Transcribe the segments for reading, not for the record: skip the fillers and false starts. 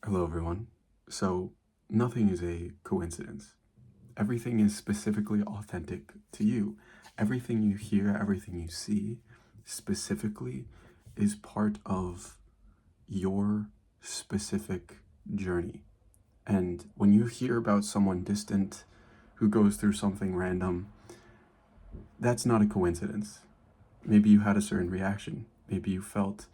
Hello, everyone. So, nothing is a coincidence. Everything is specifically authentic to you. Everything you hear, everything you see, specifically is part of your specific journey. And when you hear about someone distant who goes through something random, that's not a coincidence. Maybe you had a certain reaction. Maybe you felt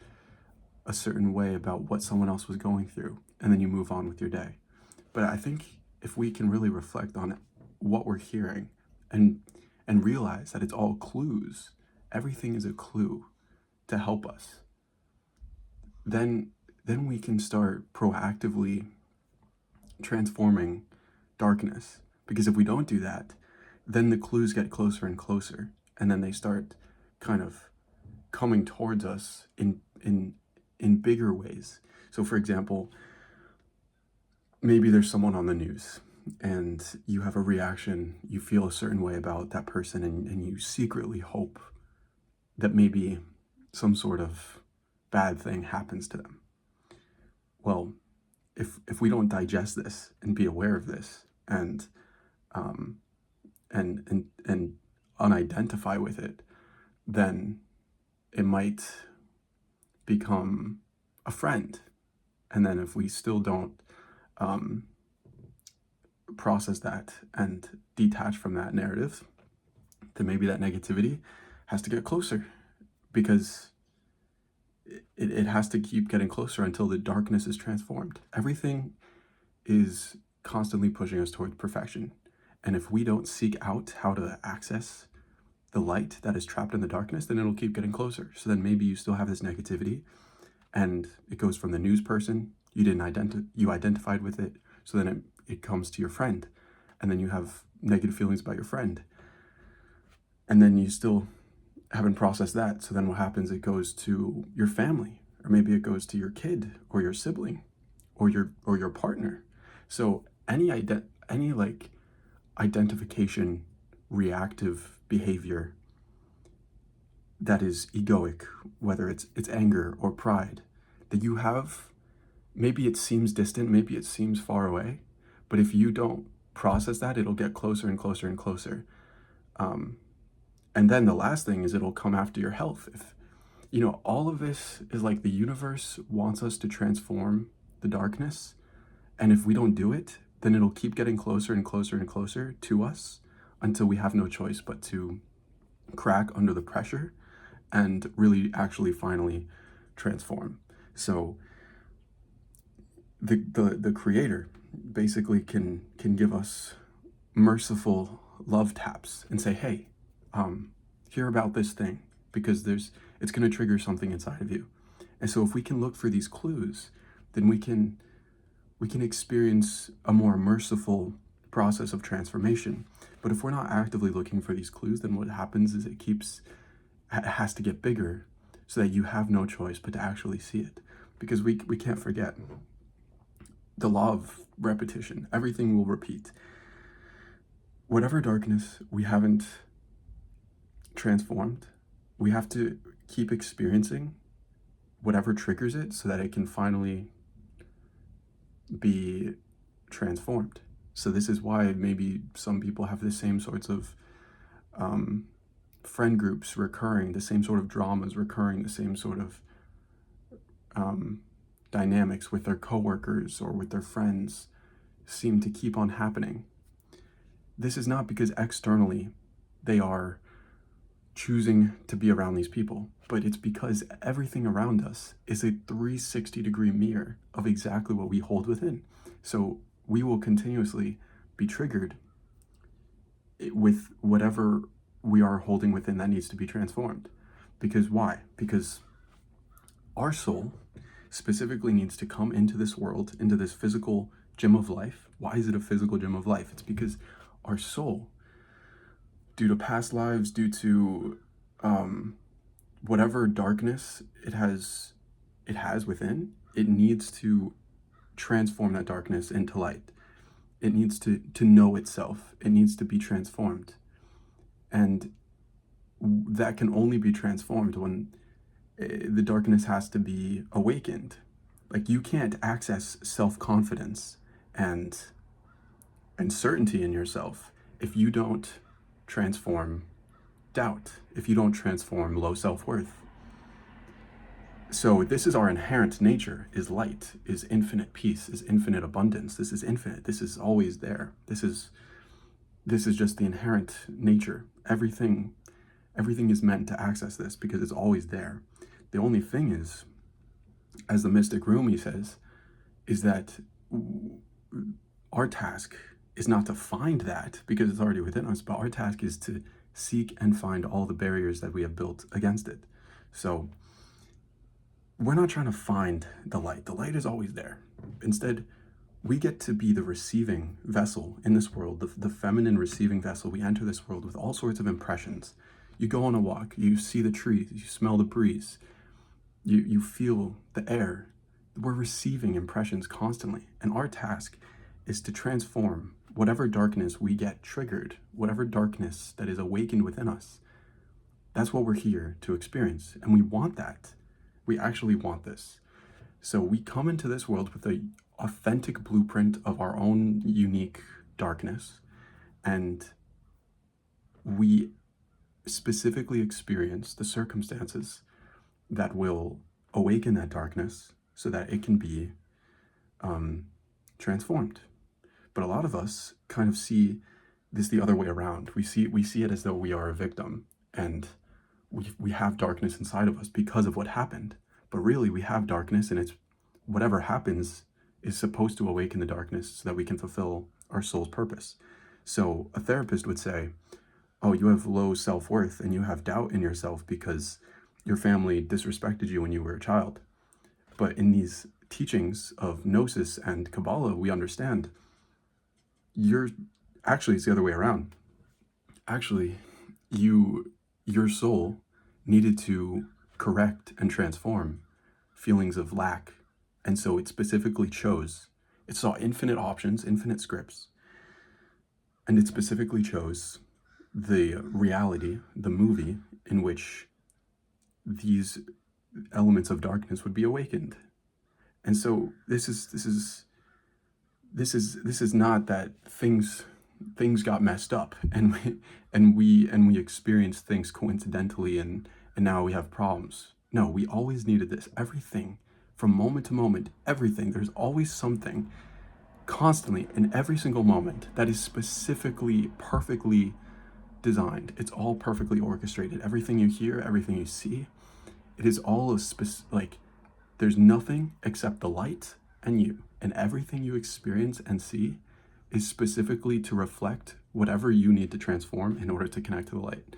a certain way about what someone else was going through, and then you move on with your day. But I think if we can really reflect on what we're hearing and and realize that it's all clues, everything is a clue to help us, then we can start proactively transforming darkness. Because if we don't do that, then the clues get closer and closer, and then they start kind of coming towards us in bigger ways. So for example, maybe there's someone on the news and you have a reaction, you feel a certain way about that person, and you secretly hope that maybe some sort of bad thing happens to them. Well, if we don't digest this and be aware of this um, and unidentify with it, then it might become a friend. And then if we still don't um, process that and detach from that narrative, then maybe that negativity has to get closer, because it has to keep getting closer until the darkness is transformed. Everything is constantly pushing us towards perfection. And if we don't seek out how to access the light that is trapped in the darkness, then it'll keep getting closer. So then maybe you still have this negativity, and it goes from the news person, you identified with it, so then it comes to your friend, and then you have negative feelings about your friend, and then you still haven't processed that. So then what happens? It goes to your family, or maybe it goes to your kid or your sibling or your partner. So any like identification reactive behavior that is egoic, whether it's anger or pride that you have, maybe it seems distant, maybe it seems far away, but if you don't process that, it'll get closer and closer and closer. Um, and then the last thing is it'll come after your health. If all of this is like the universe wants us to transform the darkness, and if we don't do it, then it'll keep getting closer and closer and closer to us until we have no choice but to crack under the pressure and really actually finally transform. So the creator basically can give us merciful love taps and say, hey, hear about this thing, because it's going to trigger something inside of you. And so if we can look for these clues, then we can experience a more merciful process of transformation. But if we're not actively looking for these clues, then what happens is it has to get bigger, so that you have no choice but to actually see it. Because we can't forget the law of repetition. Everything will repeat. Whatever darkness we haven't transformed, we have to keep experiencing whatever triggers it so that it can finally be transformed. So this is why maybe some people have the same sorts of um, friend groups recurring, the same sort of dramas recurring, the same sort of um, dynamics with their coworkers or with their friends seem to keep on happening. This is not because externally they are choosing to be around these people, but it's because everything around us is a 360-degree mirror of exactly what we hold within. So we will continuously be triggered with whatever we are holding within that needs to be transformed. Because why? Because our soul specifically needs to come into this world, into this physical gym of life. Why is it a physical gym of life? It's because our soul, due to past lives, due to whatever darkness it has within, it needs to transform that darkness into light. It needs to know itself. It needs to be transformed. And that can only be transformed when the darkness has to be awakened. Like, you can't access self-confidence and certainty in yourself if you don't transform doubt, if you don't transform low self-worth. So this is our inherent nature, is light, is infinite peace, is infinite abundance. This is infinite. This is always there. This is just the inherent nature. Everything is meant to access this because it's always there. The only thing is, as the mystic Rumi says, is that our task is not to find that because it's already within us, but our task is to seek and find all the barriers that we have built against it. So we're not trying to find the light. The light is always there. Instead, we get to be the receiving vessel in this world, the feminine receiving vessel. We enter this world with all sorts of impressions. You go on a walk, you see the trees, you smell the breeze, you feel the air. We're receiving impressions constantly. And our task is to transform whatever darkness we get triggered, whatever darkness that is awakened within us. That's what we're here to experience. And we want that. We actually want this. So we come into this world with an authentic blueprint of our own unique darkness, and we specifically experience the circumstances that will awaken that darkness so that it can be transformed. But a lot of us kind of see this the other way around. We see it as though we are a victim, and we have darkness inside of us because of what happened. But really, we have darkness, and it's whatever happens is supposed to awaken the darkness so that we can fulfill our soul's purpose. So a therapist would say, oh, you have low self-worth and you have doubt in yourself because your family disrespected you when you were a child. But in these teachings of Gnosis and Kabbalah, we understand actually, it's the other way around. Actually, your soul needed to correct and transform feelings of lack. And so it specifically it saw infinite options, infinite scripts, and it specifically chose the reality, the movie, in which these elements of darkness would be awakened. And so this is not that things got messed up and we experienced things coincidentally and now we have problems. No, we always needed this. Everything, from moment to moment, everything, there's always something constantly in every single moment that is specifically, perfectly designed. It's all perfectly orchestrated. Everything you hear, everything you see, it is all there's nothing except the light and you. And everything you experience and see is specifically to reflect whatever you need to transform in order to connect to the light.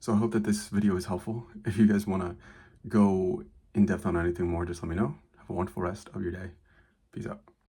So I hope that this video is helpful. If you guys want to go in depth on anything more, just let me know. Have a wonderful rest of your day. Peace out.